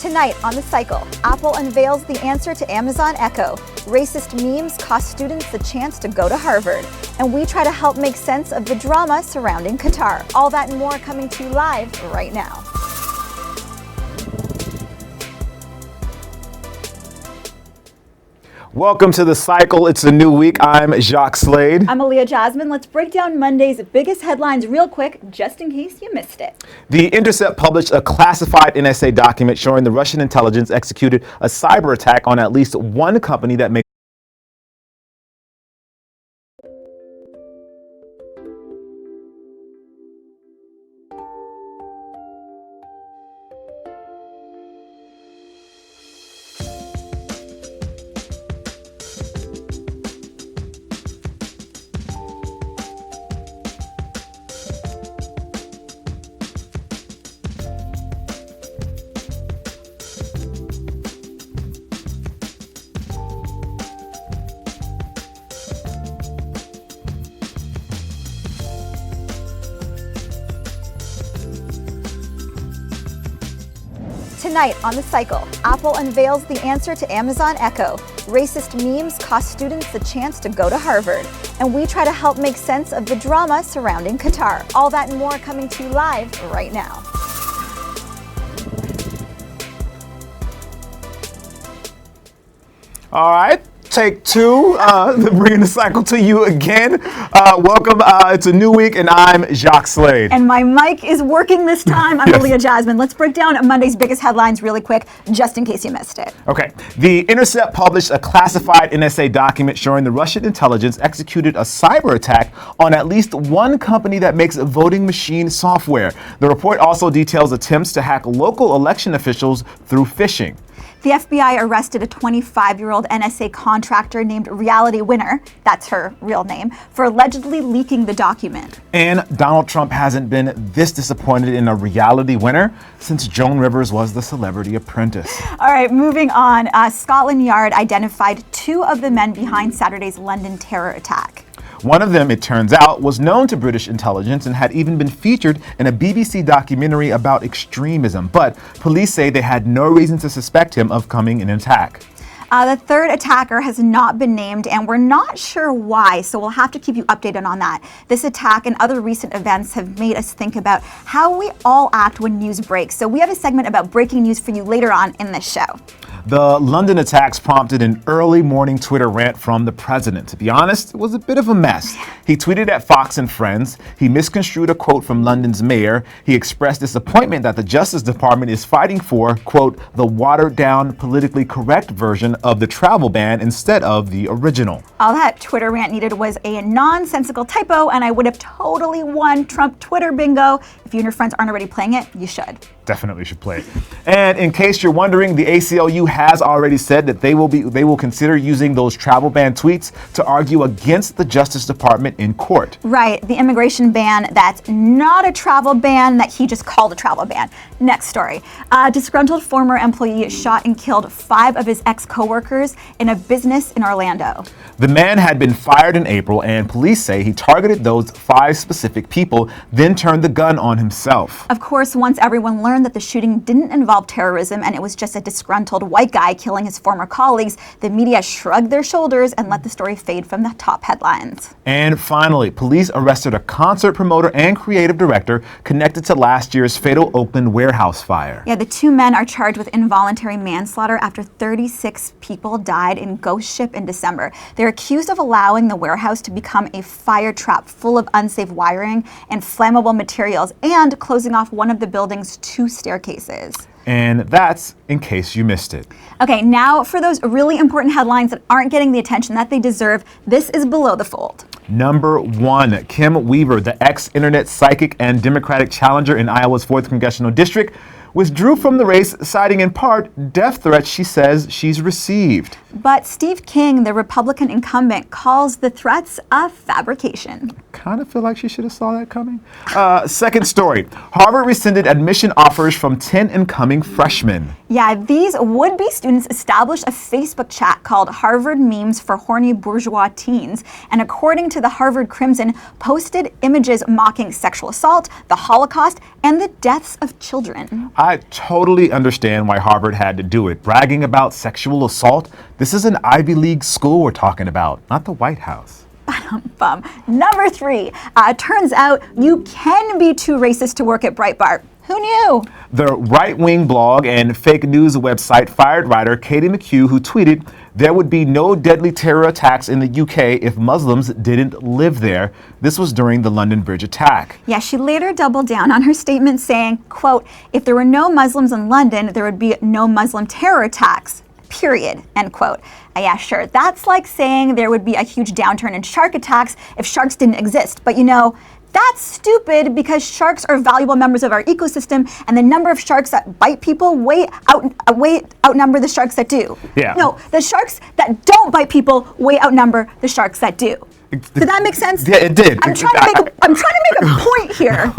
Tonight on The Cycle, Apple unveils the answer to Amazon Echo. Racist memes cost students the chance to go to Harvard. And we try to help make sense of the drama surrounding Qatar. All that and more coming to you live right now. Welcome to The Cycle. It's a new week. I'm Jacques Slade. I'm Aaliyah Jasmine. Let's break down Monday's biggest headlines real quick, just in case you missed it. The Intercept published a classified NSA document showing the Russian intelligence executed a cyber attack on at least one company that makes Tonight on The Cycle, Apple unveils the answer to Amazon Echo. Racist memes cost students the chance to go to Harvard. And we try to help make sense of the drama surrounding Qatar. All that and more coming to you live right now. All right. Take two, bringing The Cycle to you again. Welcome. It's a new week, and I'm Jacques Slade. And my mic is working this time. I'm Aaliyah Jasmine. Let's break down Monday's biggest headlines really quick, just in case you missed it. Okay. The Intercept published a classified NSA document showing the Russian intelligence executed a cyber attack on at least one company that makes voting machine software. The report also details attempts to hack local election officials through phishing. The FBI arrested a 25-year-old NSA contractor named Reality Winner, that's her real name, for allegedly leaking the document. And Donald Trump hasn't been this disappointed in a reality winner since Joan Rivers was the Celebrity Apprentice. All right, moving on. Scotland Yard identified two of the men behind Saturday's London terror attack. One of them, it turns out, was known to British intelligence and had even been featured in a BBC documentary about extremism. But police say they had no reason to suspect him of coming an attack. The third attacker has not been named, and we're not sure why, so we'll have to keep you updated on that. This attack and other recent events have made us think about how we all act when news breaks. So we have a segment about breaking news for you later on in this show. The London attacks prompted an early morning Twitter rant from the president. To be honest, it was a bit of a mess. He tweeted at Fox and Friends. He misconstrued a quote from London's mayor. He expressed disappointment that the Justice Department is fighting for, quote, the watered-down, politically correct version of the travel ban instead of the original. All that Twitter rant needed was a nonsensical typo, and I would have totally won Trump Twitter bingo. If you and your friends aren't already playing it, you should. Definitely should play it. And in case you're wondering, the ACLU has already said that they will consider using those travel ban tweets to argue against the Justice Department in court. Right, the immigration ban that's not a travel ban that he just called a travel ban. Next story. A disgruntled former employee shot and killed 5 of his ex-coworkers in a business in Orlando. The man had been fired in April, and police say he targeted those 5 specific people, then turned the gun on himself. Of course, once everyone learned that the shooting didn't involve terrorism and it was just a disgruntled white guy killing his former colleagues, the media shrugged their shoulders and let the story fade from the top headlines. And finally, police arrested a concert promoter and creative director connected to last year's fatal Oakland warehouse fire. Yeah, the 2 men are charged with involuntary manslaughter after 36 people died in Ghost Ship in December. They're accused of allowing the warehouse to become a fire trap full of unsafe wiring and flammable materials and closing off one of the building's 2 staircases. And that's in case you missed it. Okay, now for those really important headlines that aren't getting the attention that they deserve, this is Below the Fold. Number 1, Kim Weaver, the ex-internet psychic and Democratic challenger in Iowa's 4th Congressional District, withdrew from the race, citing in part death threats she says she's received. But Steve King, the Republican incumbent, calls the threats a fabrication. Kind of feel like she should have saw that coming. Second story, Harvard rescinded admission offers from 10 incoming freshmen. Yeah, these would-be students established a Facebook chat called Harvard Memes for Horny Bourgeois Teens. And according to the Harvard Crimson, posted images mocking sexual assault, the Holocaust, and the deaths of children. I totally understand why Harvard had to do it. Bragging about sexual assault? This is an Ivy League school we're talking about, not the White House. Bum. Number 3, turns out you can be too racist to work at Breitbart. Who knew? The right-wing blog and fake news website fired writer Katie McHugh, who tweeted, "There would be no deadly terror attacks in the UK if Muslims didn't live there." This was during the London Bridge attack. Yeah, she later doubled down on her statement saying, quote, "If there were no Muslims in London, there would be no Muslim terror attacks. Period," end quote. Yeah, sure. That's like saying there would be a huge downturn in shark attacks if sharks didn't exist. But you know, that's stupid because sharks are valuable members of our ecosystem, and the number of sharks that bite people way outnumber the sharks that do. Yeah. No, the sharks that don't bite people way outnumber the sharks that do. Did that make sense? Yeah, it did. I'm trying to make a point here.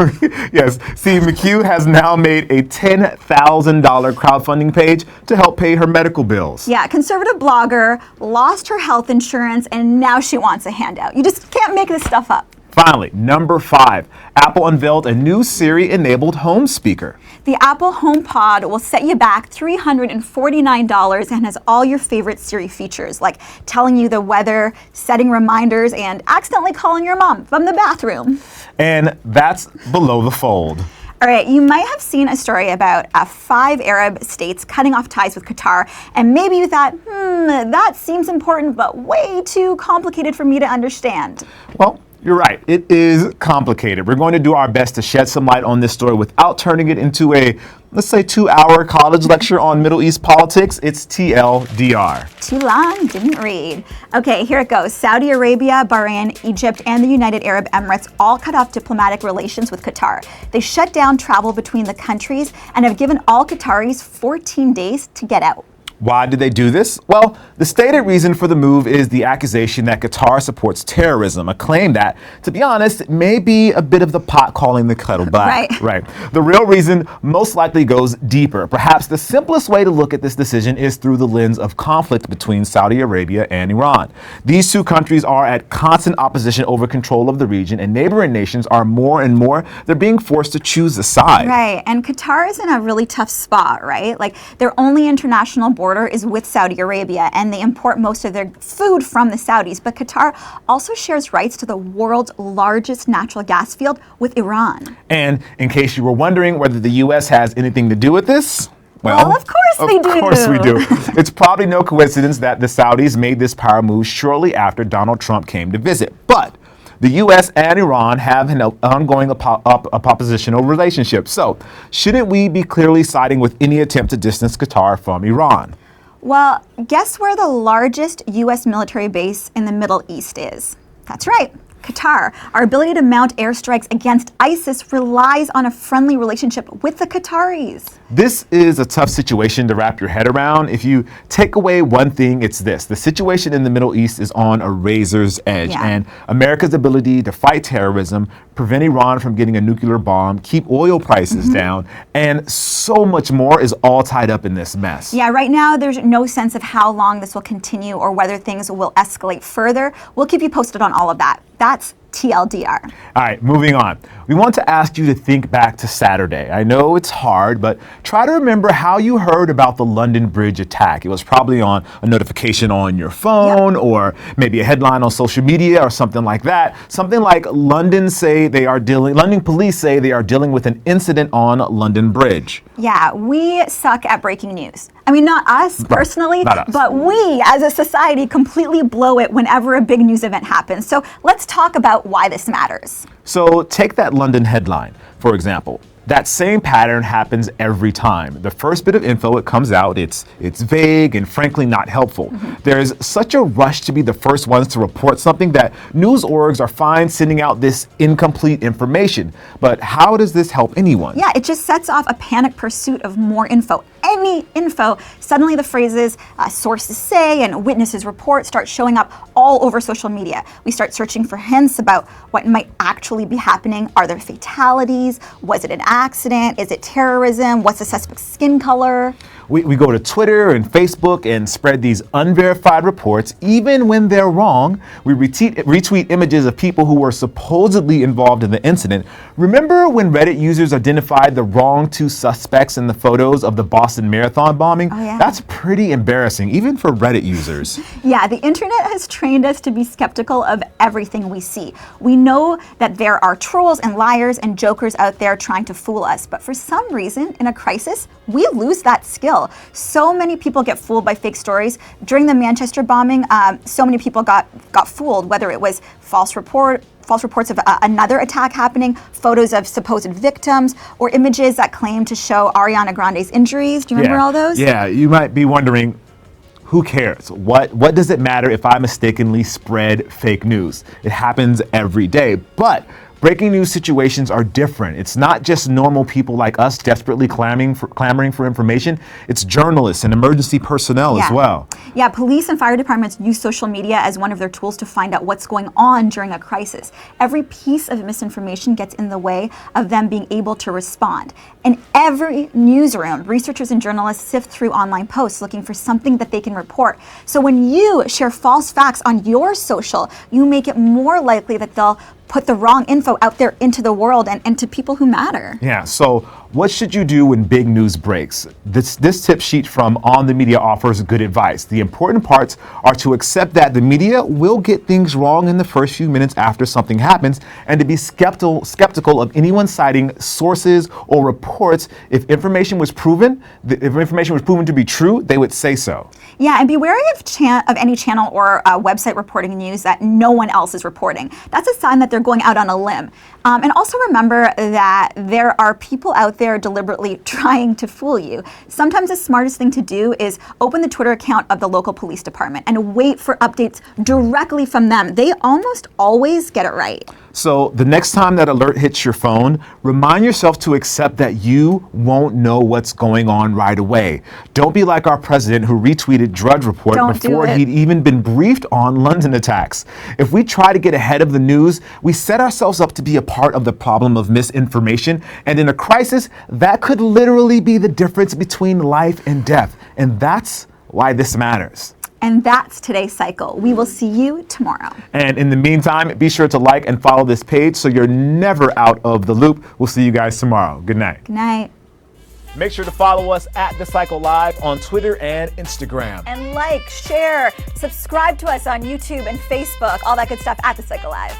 Yes. See, McHugh has now made a $10,000 crowdfunding page to help pay her medical bills. Yeah, conservative blogger lost her health insurance and now she wants a handout. You just can't make this stuff up. Finally, number 5, Apple unveiled a new Siri-enabled home speaker. The Apple HomePod will set you back $349 and has all your favorite Siri features, like telling you the weather, setting reminders, and accidentally calling your mom from the bathroom. And that's below the fold. All right, you might have seen a story about 5 Arab states cutting off ties with Qatar, and maybe you thought, that seems important, but way too complicated for me to understand. Well, you're right. It is complicated. We're going to do our best to shed some light on this story without turning it into a, let's say, 2-hour college lecture on Middle East politics. It's TLDR. Too long, didn't read. Okay, here it goes. Saudi Arabia, Bahrain, Egypt, and the United Arab Emirates all cut off diplomatic relations with Qatar. They shut down travel between the countries and have given all Qataris 14 days to get out. Why did they do this? Well, the stated reason for the move is the accusation that Qatar supports terrorism, a claim that, to be honest, may be a bit of the pot calling the kettle black. Right. The real reason most likely goes deeper. Perhaps the simplest way to look at this decision is through the lens of conflict between Saudi Arabia and Iran. These two countries are at constant opposition over control of the region, and neighboring nations are more and more, they're being forced to choose a side. Right, and Qatar is in a really tough spot, right? Like, their only international border is with Saudi Arabia, and they import most of their food from the Saudis. But Qatar also shares rights to the world's largest natural gas field with Iran. And in case you were wondering whether the U.S. has anything to do with this, well, of course we do. Of course we do. It's probably no coincidence that the Saudis made this power move shortly after Donald Trump came to visit. But the U.S. and Iran have an ongoing oppositional relationship. So, shouldn't we be clearly siding with any attempt to distance Qatar from Iran? Well, guess where the largest U.S. military base in the Middle East is? That's right, Qatar. Our ability to mount airstrikes against ISIS relies on a friendly relationship with the Qataris. This is a tough situation to wrap your head around. If you take away one thing, it's this. The situation in the Middle East is on a razor's edge, and America's ability to fight terrorism, prevent Iran from getting a nuclear bomb, keep oil prices down, and so much more is all tied up in this mess. Yeah, right now there's no sense of how long this will continue or whether things will escalate further. We'll keep you posted on all of that. That's TLDR. All right, moving on. We want to ask you to think back to Saturday. I know it's hard, but try to remember how you heard about the London Bridge attack. It was probably on a notification on your phone, or maybe a headline on social media or something like that. Something like London police say they are dealing with an incident on London Bridge. Yeah, we suck at breaking news. I mean, not us personally, not us. But we as a society completely blow it whenever a big news event happens. So let's talk about why this matters. So take that London headline, for example. That same pattern happens every time. The first bit of info it comes out, it's vague and frankly not helpful. There's such a rush to be the first ones to report something that news orgs are fine sending out this incomplete information. But how does this help anyone? Yeah, it just sets off a panic pursuit of more info. Any info, suddenly the phrases sources say and witnesses report start showing up all over social media. We start searching for hints about what might actually be happening. Are there fatalities? Was it an accident? Is it terrorism? What's the suspect's skin color? We go to Twitter and Facebook and spread these unverified reports. Even when they're wrong, we retweet images of people who were supposedly involved in the incident. Remember when Reddit users identified the wrong two suspects in the photos of the Boston Marathon bombing? Oh, yeah. That's pretty embarrassing, even for Reddit users. Yeah, the internet has trained us to be skeptical of everything we see. We know that there are trolls and liars and jokers out there trying to fool us, but for some reason, in a crisis, we lose that skill. So many people get fooled by fake stories. During the Manchester bombing, so many people got fooled, whether it was false reports of another attack happening, photos of supposed victims, or images that claim to show Ariana Grande's injuries. Do you remember all those? Yeah, you might be wondering, who cares? What does it matter if I mistakenly spread fake news? It happens every day. But breaking news situations are different. It's not just normal people like us desperately clamoring for information. It's journalists and emergency personnel as well. Yeah, police and fire departments use social media as one of their tools to find out what's going on during a crisis. Every piece of misinformation gets in the way of them being able to respond. In every newsroom, researchers and journalists sift through online posts looking for something that they can report. So when you share false facts on your social, you make it more likely that they'll put the wrong info out there into the world and to people who matter. Yeah, so what should you do when big news breaks? This tip sheet from On the Media offers good advice. The important parts are to accept that the media will get things wrong in the first few minutes after something happens, and to be skeptical of anyone citing sources or reports. If information was proven to be true, they would say so. Yeah, and be wary of any channel or website reporting news that no one else is reporting. That's a sign that they're going out on a limb. And also remember that there are people out there deliberately trying to fool you. Sometimes the smartest thing to do is open the Twitter account of the local police department and wait for updates directly from them. They almost always get it right. So the next time that alert hits your phone, remind yourself to accept that you won't know what's going on right away. Don't be like our president who retweeted Drudge Report before he'd even been briefed on London attacks. If we try to get ahead of the news, we set ourselves up to be a part of the problem of misinformation. And in a crisis, that could literally be the difference between life and death. And that's why this matters. And that's today's cycle. We will see you tomorrow. And in the meantime, be sure to like and follow this page so you're never out of the loop. We'll see you guys tomorrow. Good night. Good night. Make sure to follow us at The Cycle Live on Twitter and Instagram. And like, share, subscribe to us on YouTube and Facebook, all that good stuff at The Cycle Live.